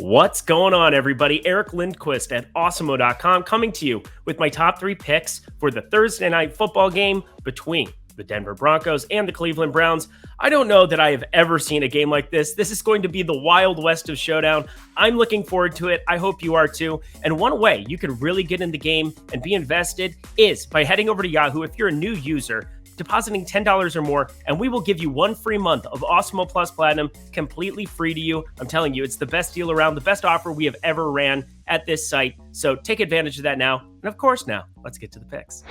What's going on, everybody? Eric Lindquist at Awesemo.com coming to you with my top 3 picks for the Thursday night football game between the Denver Broncos and the Cleveland Browns. I don't know that I have ever seen a game like this. This is going to be the Wild West of Showdown. I'm looking forward to it. I hope you are too. And one way you can really get in the game and be invested is by heading over to Yahoo if you're a new user, depositing $10 or more, and we will give you 1 free month of Awesemo Plus Platinum completely free to you. I'm telling you, it's the best deal around, the best offer we have ever ran at this site. So take advantage of that now. And of course, now let's get to the picks.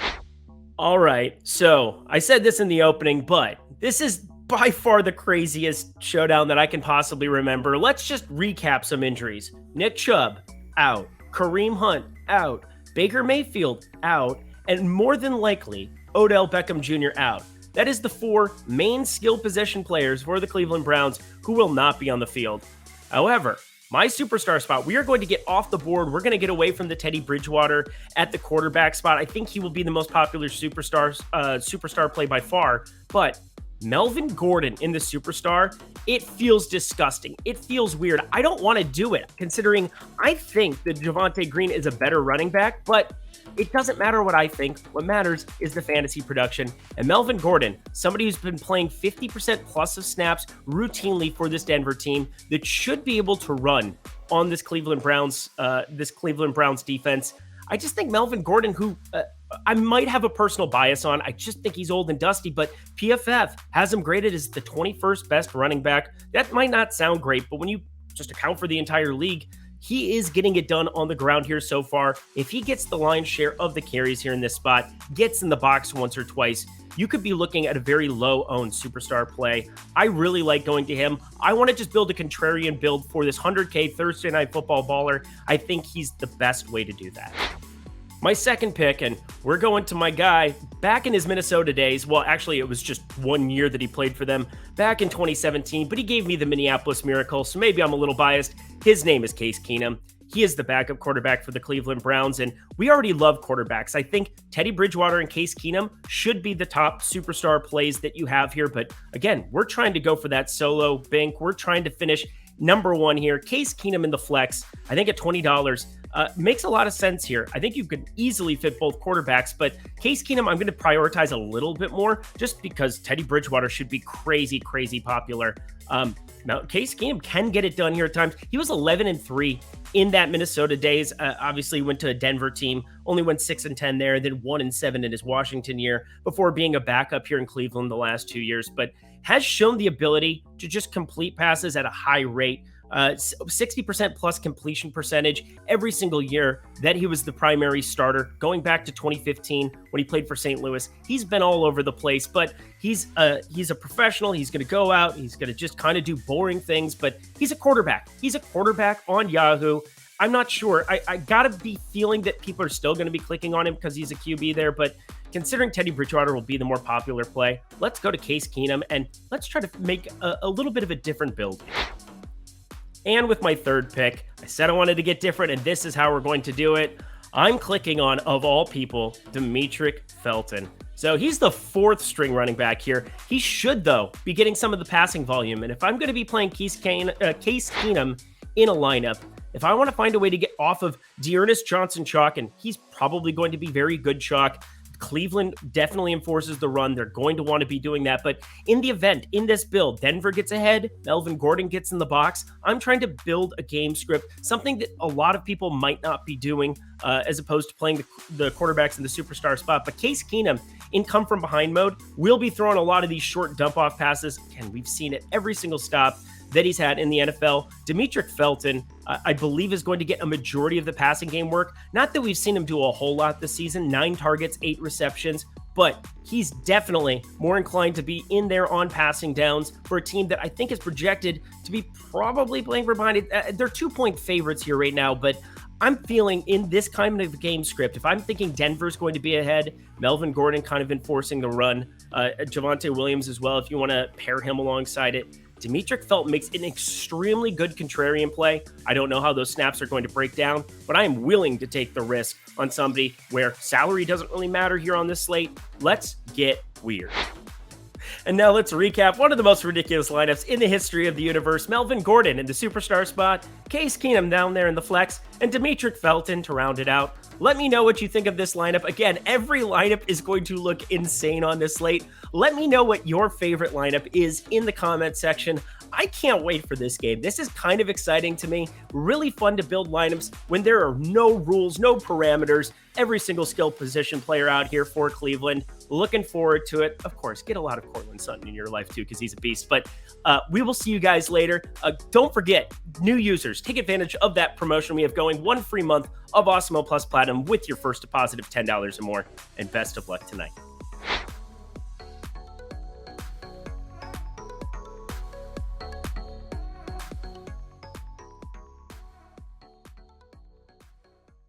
All right, so I said this in the opening, but this is by far the craziest showdown that I can possibly remember. Let's just recap some injuries. Nick Chubb, out. Kareem Hunt, out. Baker Mayfield, out. And more than likely, Odell Beckham Jr. out. That is the 4 main skill position players for the Cleveland Browns who will not be on the field. However, my superstar spot, we are going to get off the board. We're going to get away from the Teddy Bridgewater at the quarterback spot. I think he will be the most popular superstar play by far. But Melvin Gordon in the superstar, it feels disgusting. It feels weird. I don't want to do it, considering I think that Javonte Green is a better running back, but it doesn't matter what I think. What matters is the fantasy production. And Melvin Gordon, somebody who's been playing 50% plus of snaps routinely for this Denver team, that should be able to run on this Cleveland Browns defense. I just think Melvin Gordon, who I might have a personal bias on, I just think he's old and dusty, but PFF has him graded as the 21st best running back. That might not sound great, but when you just account for the entire league, he is getting it done on the ground here so far. If he gets the lion's share of the carries here in this spot, gets in the box once or twice, you could be looking at a very low-owned superstar play. I really like going to him. I want to just build a contrarian build for this 100K Thursday Night Football baller. I think he's the best way to do that. My second pick, and we're going to my guy back in his Minnesota days. Well, actually, it was just 1 year that he played for them back in 2017, but he gave me the Minneapolis Miracle, so maybe I'm a little biased. His name is Case Keenum. He is the backup quarterback for the Cleveland Browns, and we already love quarterbacks. I think Teddy Bridgewater and Case Keenum should be the top superstar plays that you have here, but again, we're trying to go for that solo bank. We're trying to finish number 1 here. Case Keenum in the flex, I think at $20, makes a lot of sense here. I think you could easily fit both quarterbacks, but Case Keenum, I'm going to prioritize a little bit more just because Teddy Bridgewater should be crazy popular. Now, Case Keenum can get it done here at times. He was 11-3 in that Minnesota days. Obviously, went to a Denver team, only went 6-10 there, then 1-7 in his Washington year before being a backup here in Cleveland the last 2 years, but has shown the ability to just complete passes at a high rate. 60% plus completion percentage every single year that he was the primary starter, going back to 2015 when he played for St. Louis. He's been all over the place, but he's a professional. He's going to go out. He's going to just kind of do boring things, but he's a quarterback. He's a quarterback on Yahoo. I'm not sure. I got to be feeling that people are still going to be clicking on him because he's a QB there, but considering Teddy Bridgewater will be the more popular play, let's go to Case Keenum and let's try to make a little bit of a different build. And with my third pick, I said I wanted to get different, and this is how we're going to do it. I'm clicking on, of all people, Demetric Felton. So he's the 4th string running back here. He should, though, be getting some of the passing volume. And if I'm going to be playing Case Keenum in a lineup, if I want to find a way to get off of Dearness Johnson chalk, and he's probably going to be very good chalk, Cleveland definitely enforces the run. They're going to want to be doing that. But in the event, in this build, Denver gets ahead, Melvin Gordon gets in the box. I'm trying to build a game script, something that a lot of people might not be doing as opposed to playing the quarterbacks in the superstar spot. But Case Keenum, in come from behind mode, will be throwing a lot of these short dump off passes. And we've seen it every single stop that he's had in the NFL. Demetric Felton, I believe, is going to get a majority of the passing game work. Not that we've seen him do a whole lot this season, 9 targets, 8 receptions, but he's definitely more inclined to be in there on passing downs for a team that I think is projected to be probably playing for behind it. They're 2-point favorites here right now, but I'm feeling in this kind of game script, if I'm thinking Denver's going to be ahead, Melvin Gordon kind of enforcing the run, Javonte Williams as well, if you want to pair him alongside it, Demetric Felton makes an extremely good contrarian play. I don't know how those snaps are going to break down, but I am willing to take the risk on somebody where salary doesn't really matter here on this slate. Let's get weird. And now let's recap one of the most ridiculous lineups in the history of the universe. Melvin Gordon in the superstar spot, Case Keenum down there in the flex, and Demetric Felton to round it out. Let me know what you think of this lineup. Again, every lineup is going to look insane on this slate. Let me know what your favorite lineup is in the comment section. I can't wait for this game. This is kind of exciting to me. Really fun to build lineups when there are no rules, no parameters. Every single skill position player out here for Cleveland. Looking forward to it. Of course, get a lot of Cortland Sutton in your life too, because he's a beast. But we will see you guys later. Don't forget, new users, take advantage of that promotion we have going. 1 free month of Awesemo Plus Platinum with your first deposit of $10 or more. And best of luck tonight.